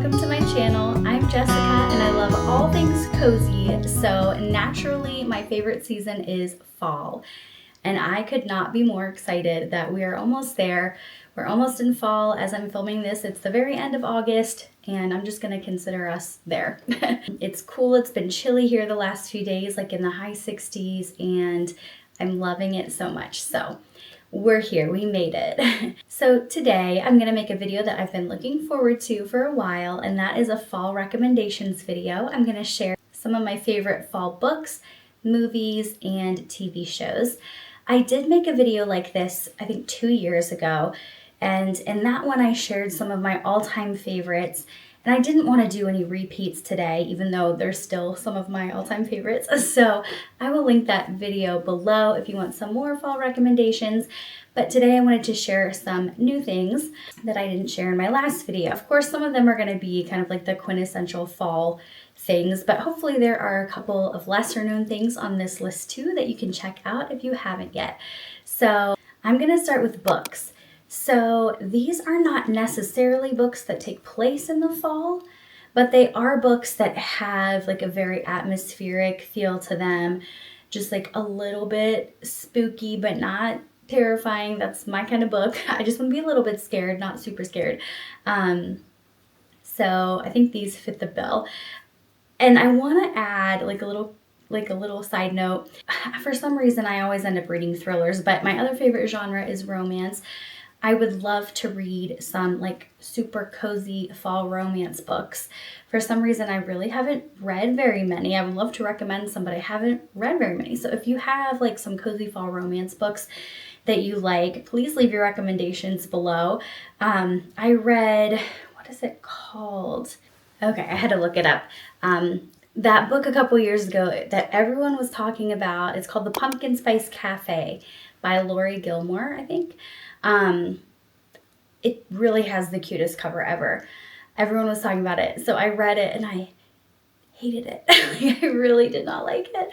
welcome to my channel. I'm Jessica and I love all things cozy, so naturally my favorite season is fall. And I could not be more excited that we are almost there. We're almost in fall. As I'm filming this, it's the very end of August and I'm just gonna consider us there. It's cool, it's been chilly here the last few days, like in the high 60s, and I'm loving it so much. So we're here, we made it. So today I'm gonna make a video that I've been looking forward to for a while, and that is a fall recommendations video. I'm gonna share some of my favorite fall books, movies, and TV shows. I did make a video like this, I think 2 years ago, and in that one I shared some of my all-time favorites. And I didn't want to do any repeats today, even though there's still some of my all-time favorites. So I will link that video below if you want some more fall recommendations. But today I wanted to share some new things that I didn't share in my last video. Of course, some of them are going to be kind of like the quintessential fall things, but hopefully there are a couple of lesser known things on this list too that you can check out if you haven't yet. So I'm going to start with books. So these are not necessarily books that take place in the fall, but they are books that have like a very atmospheric feel to them, just like a little bit spooky, but not terrifying. That's my kind of book. I just want to be a little bit scared, not super scared. So I think these fit the bill. And I want to add like a little side note. For some reason, I always end up reading thrillers, but my other favorite genre is romance. I would love to read some like super cozy fall romance books. For some reason, I really haven't read very many. I would love to recommend some, but I haven't read very many. So if you have like some cozy fall romance books that you like, please leave your recommendations below. I read, what is it called? Okay, I had to look it up. That book a couple years ago that everyone was talking about, it's called The Pumpkin Spice Cafe by Laurie Gilmore, I think. It really has the cutest cover ever. Everyone was talking about it. So I read it and I hated it. I really did not like it.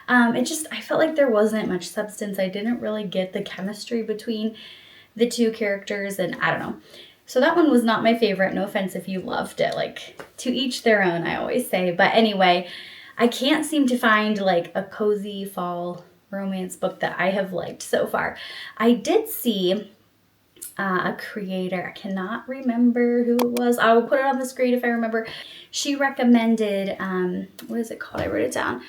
I felt like there wasn't much substance. I didn't really get the chemistry between the two characters, and I don't know. So that one was not my favorite. No offense if you loved it. Like, to each their own, I always say. But anyway, I can't seem to find like a cozy fall romance book that I have liked so far. I did see a creator, I cannot remember who it was. I will put it on the screen if I remember. She recommended, what is it called? I wrote it down.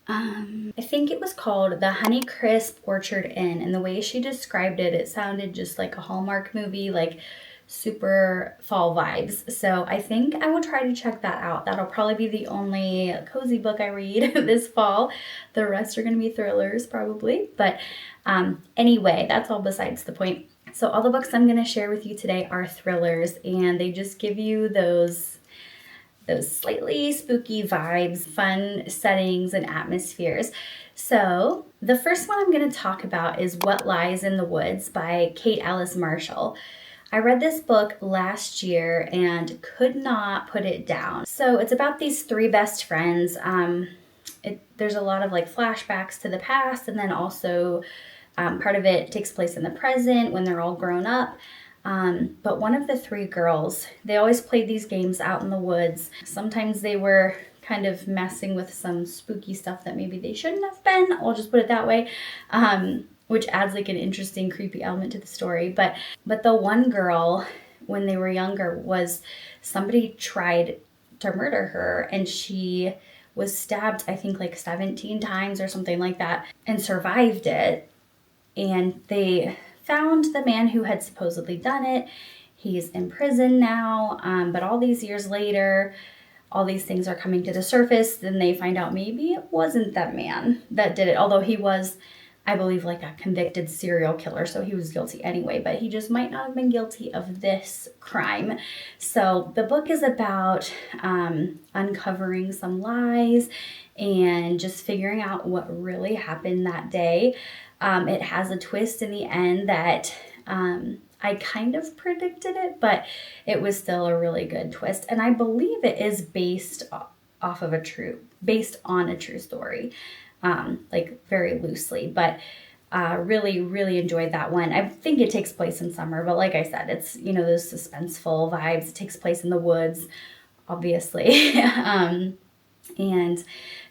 I think it was called The Honeycrisp Orchard Inn, and the way she described it, it sounded just like a Hallmark movie, like super fall vibes. So I think I will try to check that out. That'll probably be the only cozy book I read this fall. The rest are going to be thrillers probably. But anyway, that's all besides the point. So all the books I'm going to share with you today are thrillers, and they just give you those slightly spooky vibes, fun settings and atmospheres. So the first one I'm going to talk about is What Lies in the Woods by Kate Ellis Marshall. I read this book last year and could not put it down. So it's about these three best friends. There's a lot of like flashbacks to the past, and then also part of it takes place in the present when they're all grown up. But one of the three girls, they always played these games out in the woods. Sometimes they were kind of messing with some spooky stuff that maybe they shouldn't have been. I'll just put it that way. Which adds like an interesting, creepy element to the story. But the one girl, when they were younger, was somebody tried to murder her, and she was stabbed, I think like 17 times or something like that, and survived it. And they found the man who had supposedly done it. He's in prison now, but all these years later, all these things are coming to the surface. Then they find out maybe it wasn't that man that did it, although he was, I believe, like a convicted serial killer, so he was guilty anyway, but he just might not have been guilty of this crime. So the book is about uncovering some lies and just figuring out what really happened that day. It has a twist in the end that I kind of predicted it, but it was still a really good twist. And I believe it is based on a true story, like very loosely, but really, really enjoyed that one. I think it takes place in summer, but like I said, it's, you know, those suspenseful vibes. It takes place in the woods obviously. And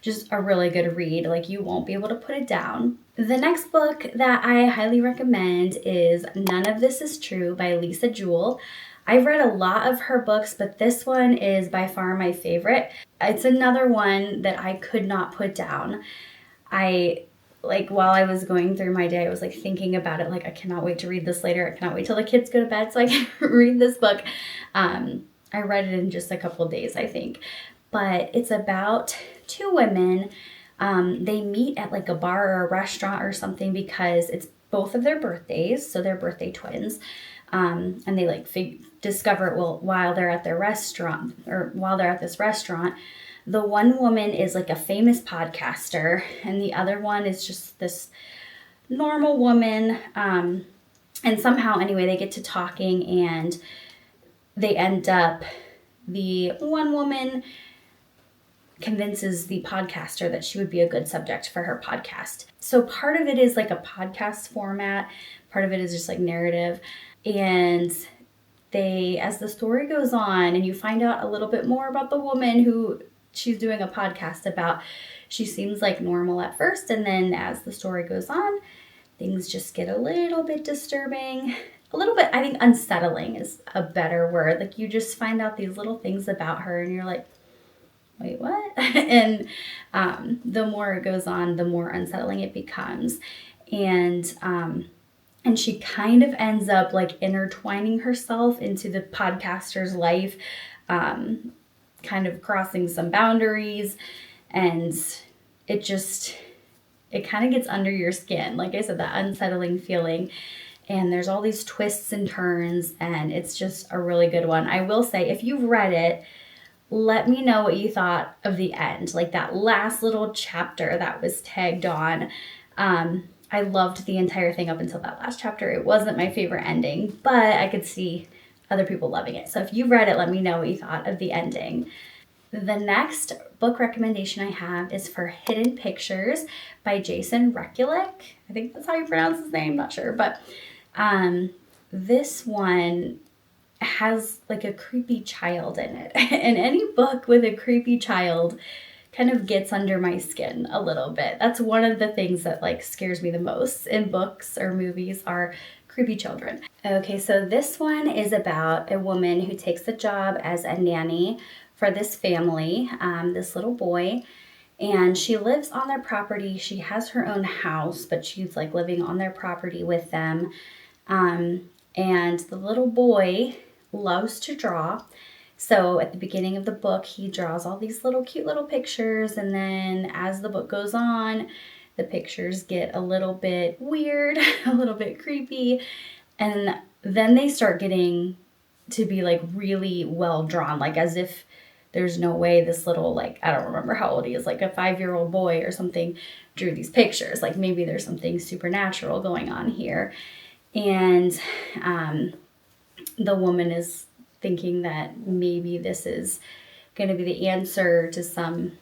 just a really good read. Like, you won't be able to put it down. The next book that I highly recommend is None of This Is True by Lisa Jewell. I've read a lot of her books, but this one is by far my favorite. It's another one that I could not put down. While I was going through my day, I was like thinking about it, like, I cannot wait to read this later. I cannot wait till the kids go to bed so I can read this book. I read it in just a couple of days, I think. But it's about two women. They meet at like a bar or a restaurant or something because it's both of their birthdays, so they're birthday twins. And they discover it while they're at their restaurant, or while they're at this restaurant. The one woman is like a famous podcaster, and the other one is just this normal woman. And somehow, anyway, they get to talking, and they end up, the one woman convinces the podcaster that she would be a good subject for her podcast. So part of it is like a podcast format, part of it is just like narrative. And as the story goes on and you find out a little bit more about the woman who she's doing a podcast about, she seems like normal at first, and then as the story goes on, things just get a little bit disturbing. A little bit, I think unsettling is a better word. Like, you just find out these little things about her and you're like, wait, what? And the more it goes on, the more unsettling it becomes. And she kind of ends up like intertwining herself into the podcaster's life, kind of crossing some boundaries, and it kind of gets under your skin. Like I said, that unsettling feeling. And there's all these twists and turns, and it's just a really good one. I will say, if you've read it, let me know what you thought of the end, like that last little chapter that was tagged on. I loved the entire thing up until that last chapter. It wasn't my favorite ending, but I could see other people loving it. So if you read it, let me know what you thought of the ending. The next book recommendation I have is for Hidden Pictures by Jason Rekulic. I think that's how you pronounce his name, not sure. But this one has like a creepy child in it. And any book with a creepy child kind of gets under my skin a little bit. That's one of the things that like scares me the most in books or movies are creepy children. Okay, so this one is about a woman who takes a job as a nanny for this family, this little boy, and she lives on their property. She has her own house, but she's like living on their property with them. And the little boy loves to draw. So at the beginning of the book, he draws all these little cute little pictures, and then as the book goes on, the pictures get a little bit weird, a little bit creepy, and then they start getting to be like really well drawn, like as if there's no way this little, like, I don't remember how old he is, like a 5-year-old boy or something drew these pictures. Like maybe there's something supernatural going on here. And the woman is thinking that maybe this is going to be the answer to some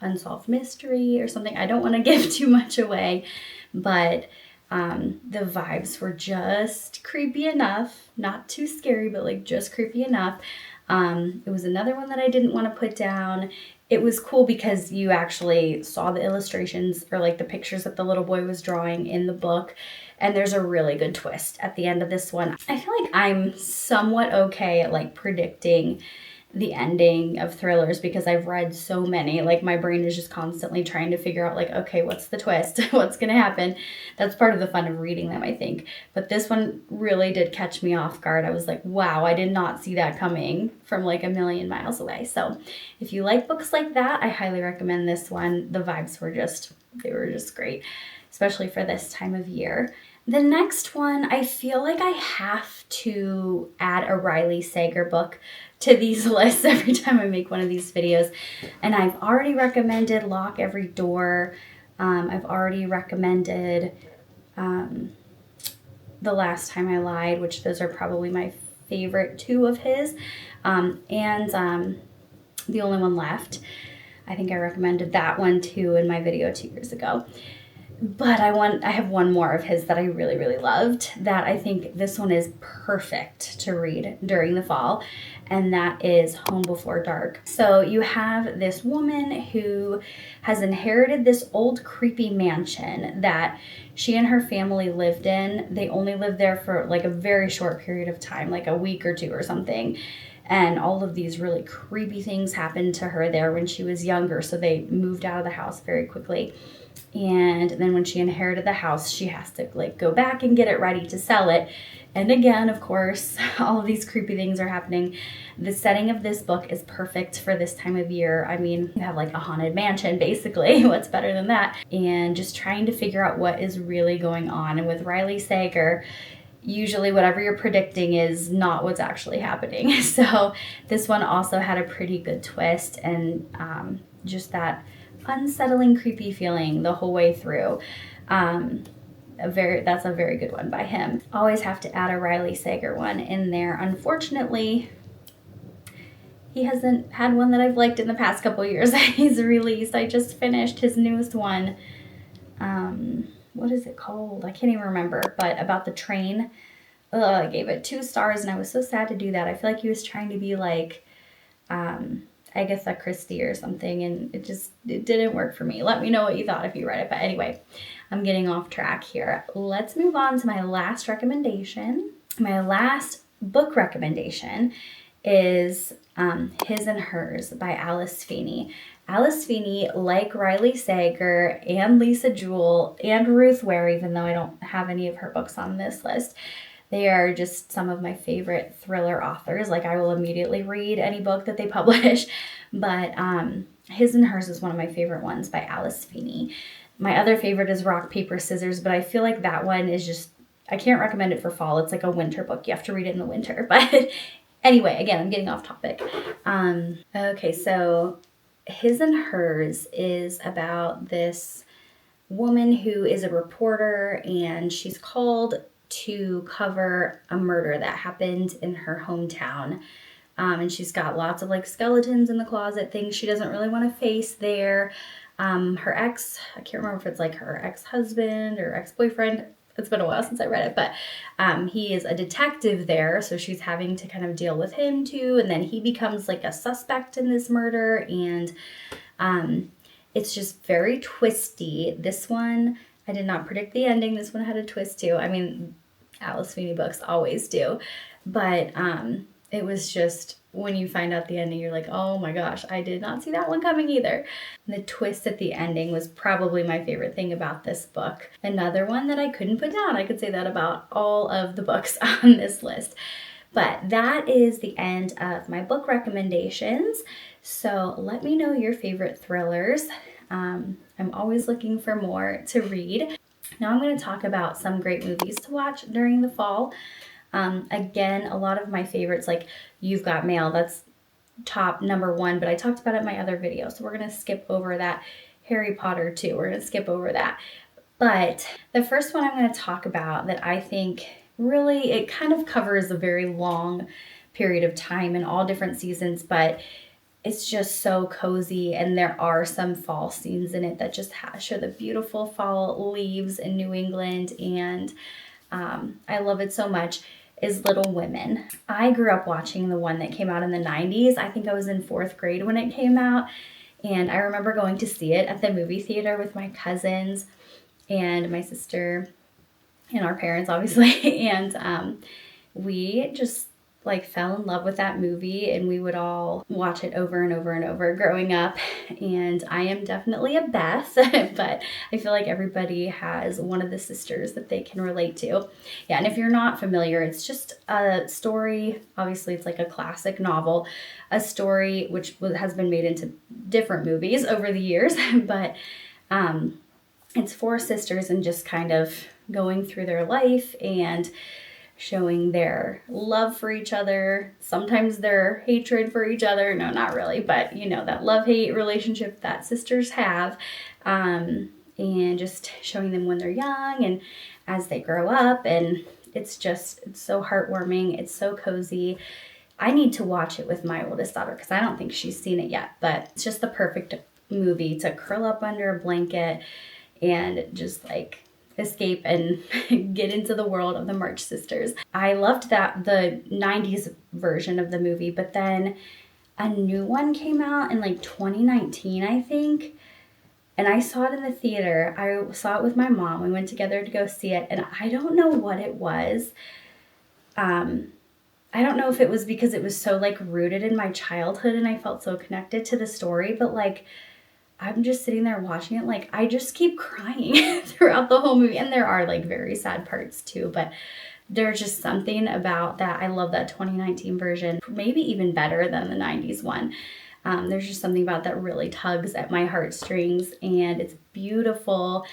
unsolved mystery or something. I don't want to give too much away, but the vibes were just creepy enough, not too scary, but like just creepy enough. It was another one that I didn't want to put down. It was cool because you actually saw the illustrations or like the pictures that the little boy was drawing in the book. And there's a really good twist at the end of this one. I feel like I'm somewhat okay at like predicting the ending of thrillers because I've read so many. Like my brain is just constantly trying to figure out like, okay, what's the twist? What's going to happen? That's part of the fun of reading them, I think. But this one really did catch me off guard. I was like, wow, I did not see that coming from like a million miles away. So if you like books like that, I highly recommend this one. The vibes were just great, especially for this time of year. The next one, I feel like I have to add a Riley Sager book to these lists every time I make one of these videos. And I've already recommended Lock Every Door. I've already recommended The Last Time I Lied, which those are probably my favorite two of his. And The Only One Left. I think I recommended that one too in my video 2 years ago. But I have one more of his that I really, really loved, that I think this one is perfect to read during the fall, and that is Home Before Dark. So you have this woman who has inherited this old creepy mansion that she and her family lived in. They only lived there for like a very short period of time, like a week or two or something. And all of these really creepy things happened to her there when she was younger, so they moved out of the house very quickly. And then when she inherited the house, she has to like go back and get it ready to sell it. And again, of course, all of these creepy things are happening. The setting of this book is perfect for this time of year. I mean, you have like a haunted mansion, basically. What's better than that? And just trying to figure out what is really going on. And with Riley Sager, usually whatever you're predicting is not what's actually happening. So this one also had a pretty good twist, and just that unsettling, creepy feeling the whole way through. That's a very good one by him. Always have to add a Riley Sager one in there. Unfortunately, he hasn't had one that I've liked in the past couple years that he's released. I just finished his newest one. What is it called? I can't even remember, but about the train. I gave it 2 stars, and I was so sad to do that. I feel like he was trying to be like Agatha Christie or something, and it didn't work for me. Let me know what you thought if you read it. But anyway, I'm getting off track here. Let's move on to my last recommendation. My last book recommendation is His and Hers by Alice Feeney. Alice Feeney, like Riley Sager and Lisa Jewell and Ruth Ware, even though I don't have any of her books on this list, they are just some of my favorite thriller authors. Like, I will immediately read any book that they publish. But His and Hers is one of my favorite ones by Alice Feeney. My other favorite is Rock, Paper, Scissors, but I feel like that one is just, I can't recommend it for fall. It's like a winter book. You have to read it in the winter. But anyway, again, I'm getting off topic. Okay, so His and Hers is about this woman who is a reporter, and she's called to cover a murder that happened in her hometown. And she's got lots of like skeletons in the closet, things she doesn't really want to face there. Her ex, I can't remember if it's like her ex-husband or ex-boyfriend. It's been a while since I read it, but he is a detective there, so she's having to kind of deal with him too. And then he becomes like a suspect in this murder, and it's just very twisty. This one, I did not predict the ending. This one had a twist too. I mean, Alice Feeney books always do, but it was just, when you find out the ending, you're like, oh my gosh, I did not see that one coming either. And the twist at the ending was probably my favorite thing about this book. Another one that I couldn't put down. I could say that about all of the books on this list. But that is the end of my book recommendations. So let me know your favorite thrillers. I'm always looking for more to read. Now I'm going to talk about some great movies to watch during the fall. Again, a lot of my favorites, like You've Got Mail, that's top #1, but I talked about it in my other video, so we're going to skip over that. Harry Potter too, we're going to skip over that. But the first one I'm going to talk about that I think really, it kind of covers a very long period of time in all different seasons, but it's just so cozy, and there are some fall scenes in it that just show the beautiful fall leaves in New England, and I love it so much, is Little Women. I grew up watching the one that came out in the 90s. I think I was in 4th grade when it came out, and I remember going to see it at the movie theater with my cousins and my sister and our parents, obviously, and we just like fell in love with that movie, and we would all watch it over and over and over growing up. And I am definitely a Beth, but I feel like everybody has one of the sisters that they can relate to. Yeah, and if you're not familiar, it's just a story. Obviously, it's like a classic novel, a story which has been made into different movies over the years, but it's 4 sisters and just kind of going through their life and showing their love for each other, sometimes their hatred for each other. No, not really, but you know, that love-hate relationship that sisters have, and just showing them when they're young and as they grow up. And it's so heartwarming. It's so cozy. I need to watch it with my oldest daughter because I don't think she's seen it yet, but it's just the perfect movie to curl up under a blanket and just like escape and get into the world of the March Sisters. I loved that the 90s version of the movie, but then a new one came out in like 2019, I think. And I saw it in the theater. I saw it with my mom. We went together to go see it. And I don't know what it was. I don't know if it was because it was so like rooted in my childhood and I felt so connected to the story. But like, I'm just sitting there watching it. Like, I just keep crying throughout the whole movie. And there are like very sad parts too. But there's just something about that. I love that 2019 version. Maybe even better than the 90s one. There's just something about that really tugs at my heartstrings, and it's beautiful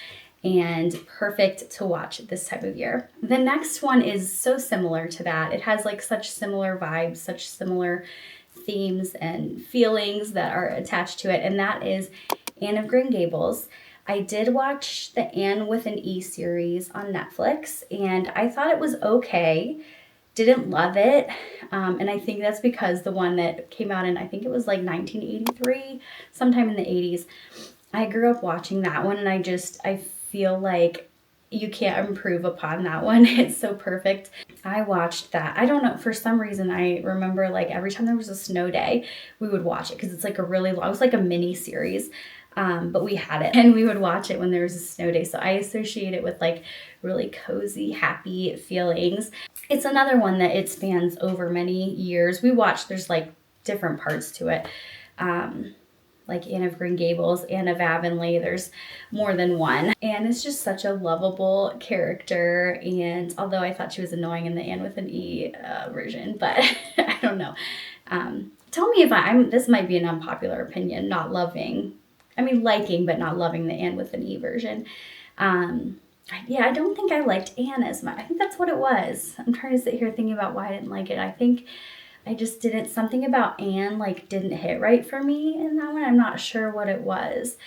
and perfect to watch this time of year. The next one is so similar to that. It has like such similar vibes, such similar themes and feelings that are attached to it, and that is Anne of Green Gables. I did watch the Anne with an E series on Netflix, and I thought it was okay. Didn't love it, and I think that's because the one that came out in, I think it was like 1983, sometime in the 80s. I grew up watching that one, and I feel like you can't improve upon that one. It's so perfect. I watched that. I don't know, for some reason I remember like every time there was a snow day, we would watch it because it's like a really long, it was like a mini series. But we had it and we would watch it when there was a snow day. So I associate it with like really cozy, happy feelings. It's another one that it spans over many years. We watched, there's like different parts to it. Like Anne of Green Gables, Anne of Avonlea, there's more than one. Anne is just such a lovable character. And although I thought she was annoying in the Anne with an E version, but I don't know. Tell me if this might be an unpopular opinion, liking, but not loving the Anne with an E version. I don't think I liked Anne as much. I think that's what it was. I'm trying to sit here thinking about why I didn't like it. I think I just didn't, something about Anne like didn't hit right for me in that one. I'm not sure what it was.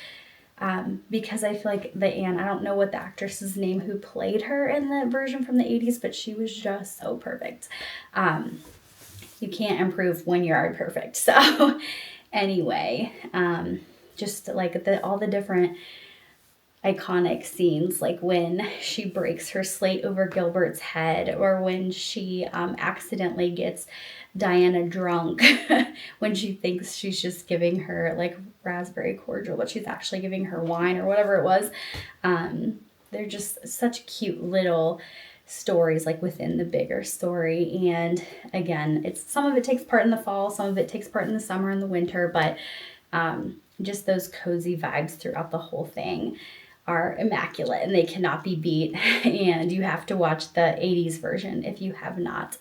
Because I feel like the Anne, I don't know what the actress's name who played her in the version from the 80s, but she was just so perfect. You can't improve when you're already perfect. So anyway, just like all the different iconic scenes, like when she breaks her slate over Gilbert's head, or when she accidentally gets Diana drunk when she thinks she's just giving her like raspberry cordial, but she's actually giving her wine or whatever it was. They're just such cute little stories like within the bigger story. And again, some of it takes part in the fall, some of it takes part in the summer and the winter, but just those cozy vibes throughout the whole thing are immaculate and they cannot be beat. And you have to watch the 80s version if you have not.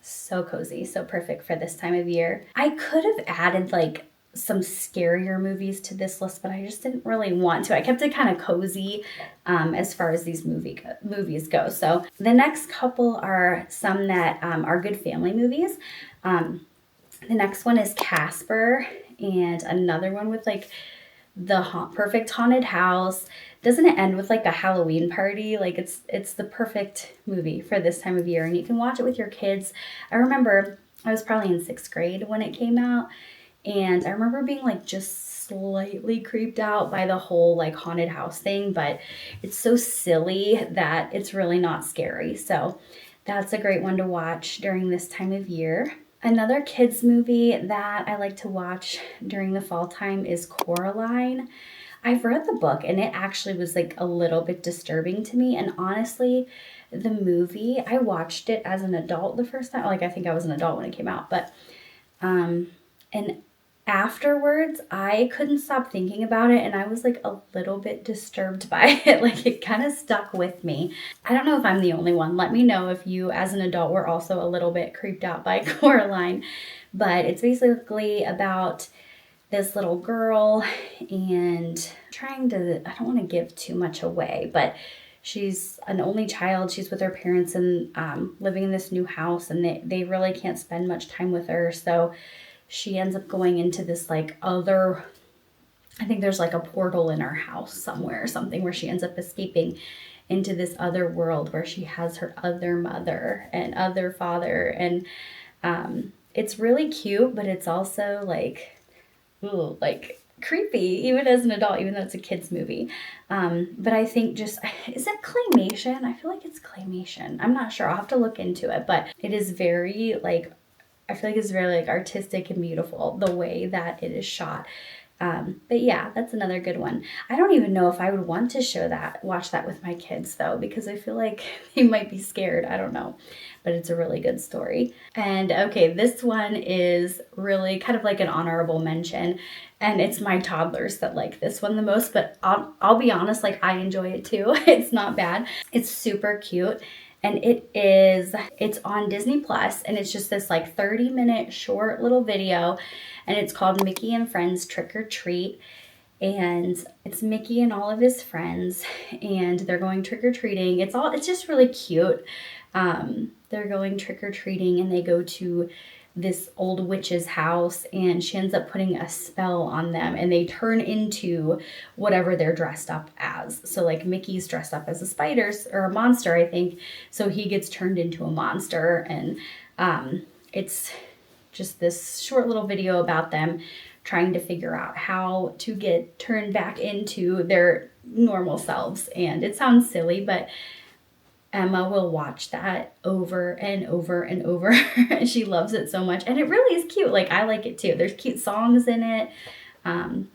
So cozy, so perfect for this time of year. I could have added like some scarier movies to this list, but I just didn't really want to. I kept it kind of cozy as far as these movies go. So the next couple are some that are good family movies. The next one is Casper, and another one with like the perfect haunted house. Doesn't it end with like a Halloween party? Like it's the perfect movie for this time of year, and you can watch it with your kids. I remember I was probably in 6th grade when it came out, and I remember being like just slightly creeped out by the whole like haunted house thing, but it's so silly that it's really not scary. So that's a great one to watch during this time of year. Another kids movie that I like to watch during the fall time is Coraline. I've read the book and it actually was like a little bit disturbing to me. And honestly, the movie, I watched it as an adult the first time. Like I think I was an adult when it came out, but and afterwards I couldn't stop thinking about it and I was like a little bit disturbed by it. Like it kind of stuck with me. I don't know if I'm the only one. Let me know if you as an adult were also a little bit creeped out by Coraline. But it's basically about this little girl and I don't want to give too much away, but she's an only child. She's with her parents and living in this new house, and they really can't spend much time with her. So she ends up going into this like other, I think there's like a portal in her house somewhere or something where she ends up escaping into this other world where she has her other mother and other father. And it's really cute, but it's also like, ooh, like creepy, even as an adult, even though it's a kid's movie. But I think just, is it claymation? I feel like it's claymation. I'm not sure. I'll have to look into it, but it is very like, I feel like it's very like artistic and beautiful the way that it is shot. But yeah, that's another good one. I don't even know if I would want to watch that with my kids though, because I feel like they might be scared. I don't know, but it's a really good story. And okay, this one is really kind of like an honorable mention, and it's my toddlers that like this one the most, but I'll be honest, like I enjoy it too. It's not bad. It's super cute. And it's on Disney Plus, and it's just this like 30-minute short little video, and it's called Mickey and Friends Trick or Treat. And it's Mickey and all of his friends, and they're going trick-or-treating. It's just really cute. They're going trick-or-treating, and they go to this old witch's house, and she ends up putting a spell on them, and they turn into whatever they're dressed up as. So like Mickey's dressed up as a spider or a monster, I think. So he gets turned into a monster, and it's just this short little video about them trying to figure out how to get turned back into their normal selves. And it sounds silly, but Emma will watch that over and over and over. She loves it so much. And it really is cute. Like, I like it too. There's cute songs in it.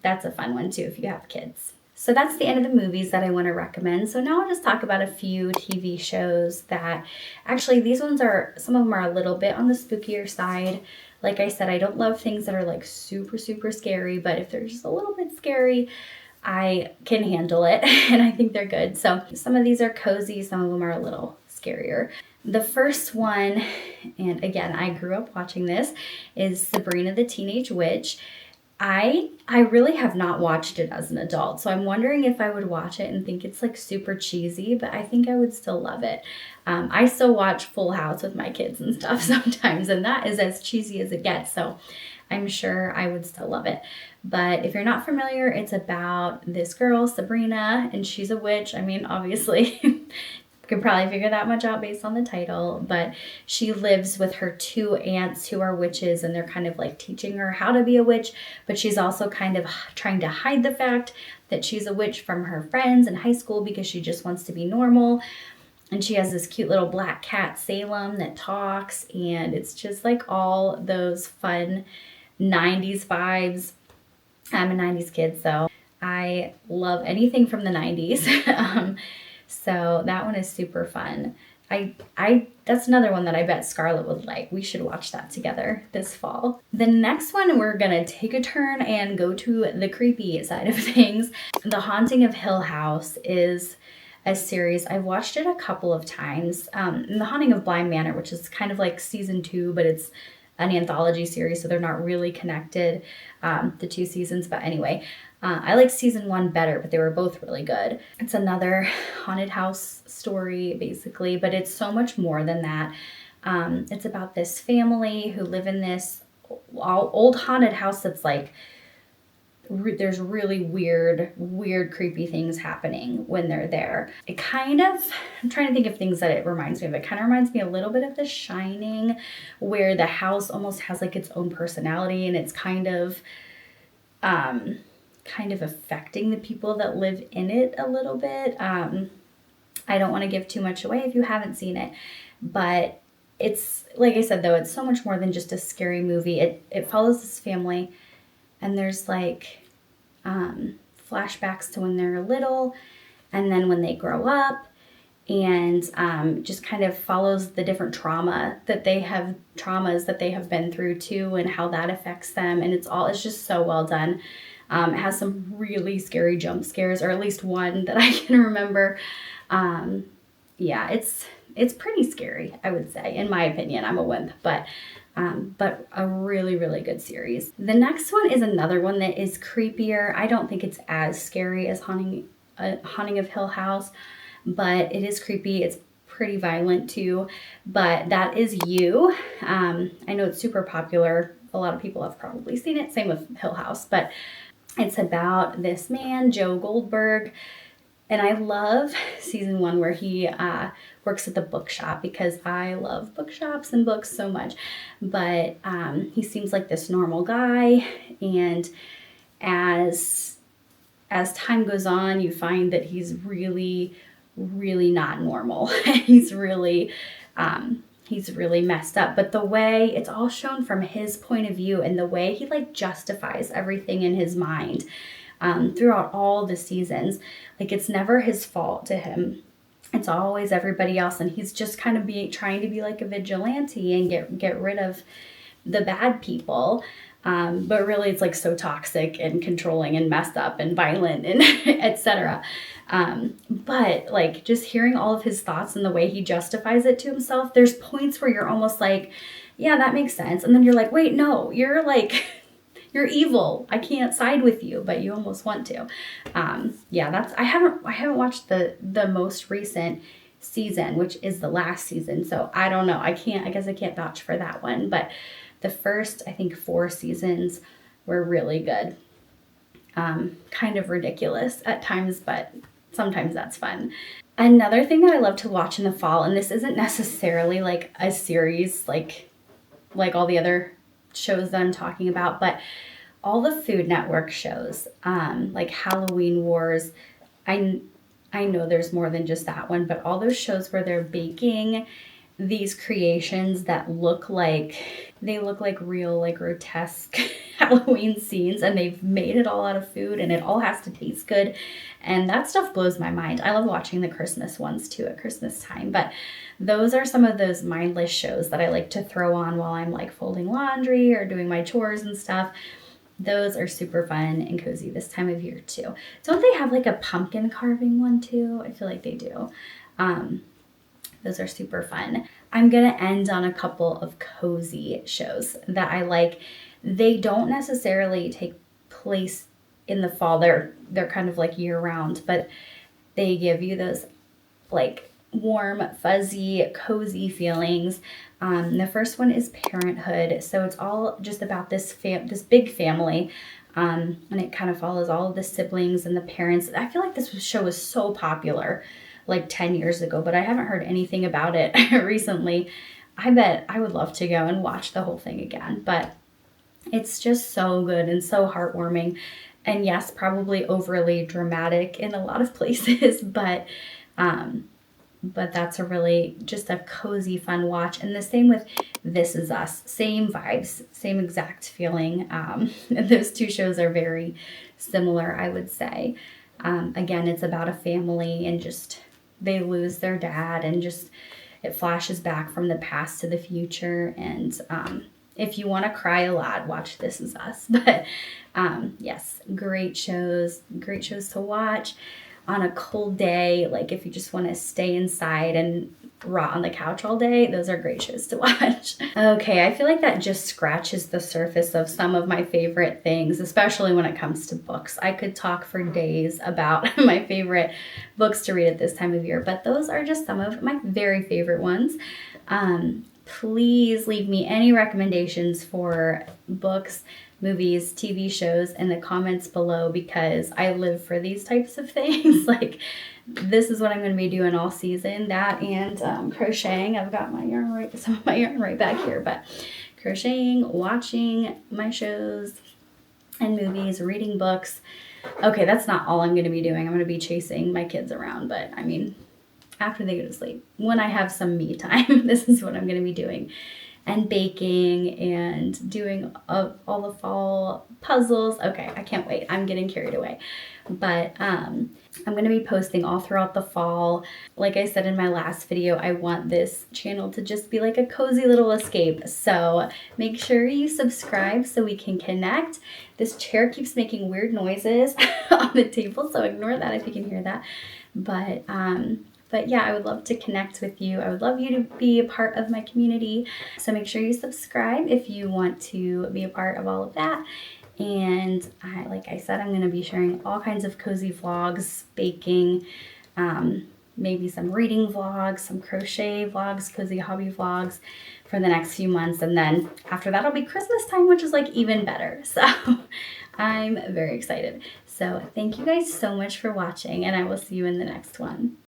That's a fun one too if you have kids. So that's the end of the movies that I want to recommend. So now I'll just talk about a few TV shows that actually these ones some of them are a little bit on the spookier side. Like I said, I don't love things that are like super, super scary, but if they're just a little bit scary, I can handle it, and I think they're good. So some of these are cozy, some of them are a little scarier. The first one, and again, I grew up watching this, is Sabrina the Teenage Witch. I really have not watched it as an adult, so I'm wondering if I would watch it and think it's like super cheesy, but I think I would still love it. I still watch Full House with my kids and stuff sometimes, and that is as cheesy as it gets, so I'm sure I would still love it. But if you're not familiar, it's about this girl, Sabrina, and she's a witch. I mean, obviously, you could probably figure that much out based on the title, but she lives with her two aunts who are witches, and they're kind of like teaching her how to be a witch, but she's also kind of trying to hide the fact that she's a witch from her friends in high school because she just wants to be normal. And she has this cute little black cat, Salem, that talks, and it's just like all those fun 90s vibes. I'm a 90s kid, so I love anything from the 90s. So that one is super fun. That's another one that I bet Scarlett would like. We should watch that together this fall. The next one, we're gonna take a turn and go to the creepy side of things. The Haunting of Hill House is a series. I've watched it a couple of times. And The Haunting of Bly Manor, which is kind of like season 2, but it's an anthology series, so they're not really connected, the 2 seasons. But anyway, I like season 1 better, but they were both really good. It's another haunted house story, basically, but it's so much more than that. It's about this family who live in this old haunted house that's like, there's really weird, creepy things happening when they're there. It kind of, I'm trying to think of things that it reminds me of. It kind of reminds me a little bit of The Shining, where the house almost has like its own personality, and it's kind of affecting the people that live in it a little bit. I don't want to give too much away if you haven't seen it, but it's, like I said though, it's so much more than just a scary movie. It follows this family, and there's like flashbacks to when they're little and then when they grow up, and just kind of follows the different traumas that they have been through too, and how that affects them. And it's just so well done. It has some really scary jump scares, or at least one that I can remember. Yeah, it's pretty scary, I would say, in my opinion. I'm a wimp, but a really, really good series. The next one is another one that is creepier. I don't think it's as scary as Haunting of Hill House, but it is creepy. It's pretty violent too, but that is You. I know it's super popular. A lot of people have probably seen it. Same with Hill House, but it's about this man, Joe Goldberg. And I love season 1 where he works at the bookshop, because I love bookshops and books so much. But he seems like this normal guy, and as time goes on, you find that he's really, really not normal. He's really messed up. But the way it's all shown from his point of view, and the way he like justifies everything in his mind throughout all the seasons, like it's never his fault to him. It's always everybody else, and he's just kind of trying to be like a vigilante and get rid of the bad people. But really it's like so toxic and controlling and messed up and violent and etc. But like just hearing all of his thoughts and the way he justifies it to himself, there's points where you're almost like, yeah, that makes sense. And then you're like, wait, no, you're like, you're evil. I can't side with you, but you almost want to. Yeah, I haven't watched the most recent season, which is the last season. So I don't know. I guess I can't vouch for that one, but the first, I think 4 seasons were really good. Kind of ridiculous at times, but sometimes that's fun. Another thing that I love to watch in the fall, and this isn't necessarily like a series like all the other shows that I'm talking about, but all the Food Network shows, like Halloween Wars. I know there's more than just that one, but all those shows where they're baking these creations that look like real, like grotesque Halloween scenes, and they've made it all out of food, and it all has to taste good, and that stuff blows my mind. I love watching the Christmas ones too at Christmas time, but those are some of those mindless shows that I like to throw on while I'm like folding laundry or doing my chores and stuff. Those are super fun and cozy this time of year too. Don't they have like a pumpkin carving one too? I feel like they do. Those are super fun. I'm gonna end on a couple of cozy shows that I like. They don't necessarily take place in the fall. They're kind of like year round, but they give you those like warm, fuzzy, cozy feelings. The first one is Parenthood. So it's all just about this big family. And it kind of follows all of the siblings and the parents. I feel like this show was so popular like 10 years ago, but I haven't heard anything about it recently. I bet I would love to go and watch the whole thing again, but it's just so good and so heartwarming. And yes, probably overly dramatic in a lot of places, but that's a really just a cozy, fun watch. And the same with This Is Us. Same vibes, same exact feeling. Those two shows are very similar, I would say. Again, it's about a family and just they lose their dad, and just it flashes back from the past to the future. And if you want to cry a lot, watch This Is Us. But yes, great shows to watch on a cold day. Like if you just want to stay inside and rot on the couch all day, those are great shows to watch. Okay, I feel like that just scratches the surface of some of my favorite things, especially when it comes to books. I could talk for days about my favorite books to read at this time of year, but those are just some of my very favorite ones. Please leave me any recommendations for books, movies, TV shows in the comments below, because I live for these types of things. Like this is what I'm going to be doing all season, that and crocheting. I've got some of my yarn right back here, but crocheting, watching my shows and movies, reading books. Okay, that's not all I'm going to be doing. I'm going to be chasing my kids around, but I mean, after they go to sleep, when I have some me time, this is what I'm going to be doing. And baking and doing all the fall puzzles. Okay, I can't wait. I'm getting carried away. But I'm going to be posting all throughout the fall. Like I said in my last video, I want this channel to just be like a cozy little escape. So make sure you subscribe so we can connect. This chair keeps making weird noises on the table, so ignore that if you can hear that. But yeah, I would love to connect with you. I would love you to be a part of my community. So make sure you subscribe if you want to be a part of all of that. And like I said, I'm going to be sharing all kinds of cozy vlogs, baking, maybe some reading vlogs, some crochet vlogs, cozy hobby vlogs for the next few months. And then after that, it'll be Christmas time, which is like even better. So I'm very excited. So thank you guys so much for watching, and I will see you in the next one.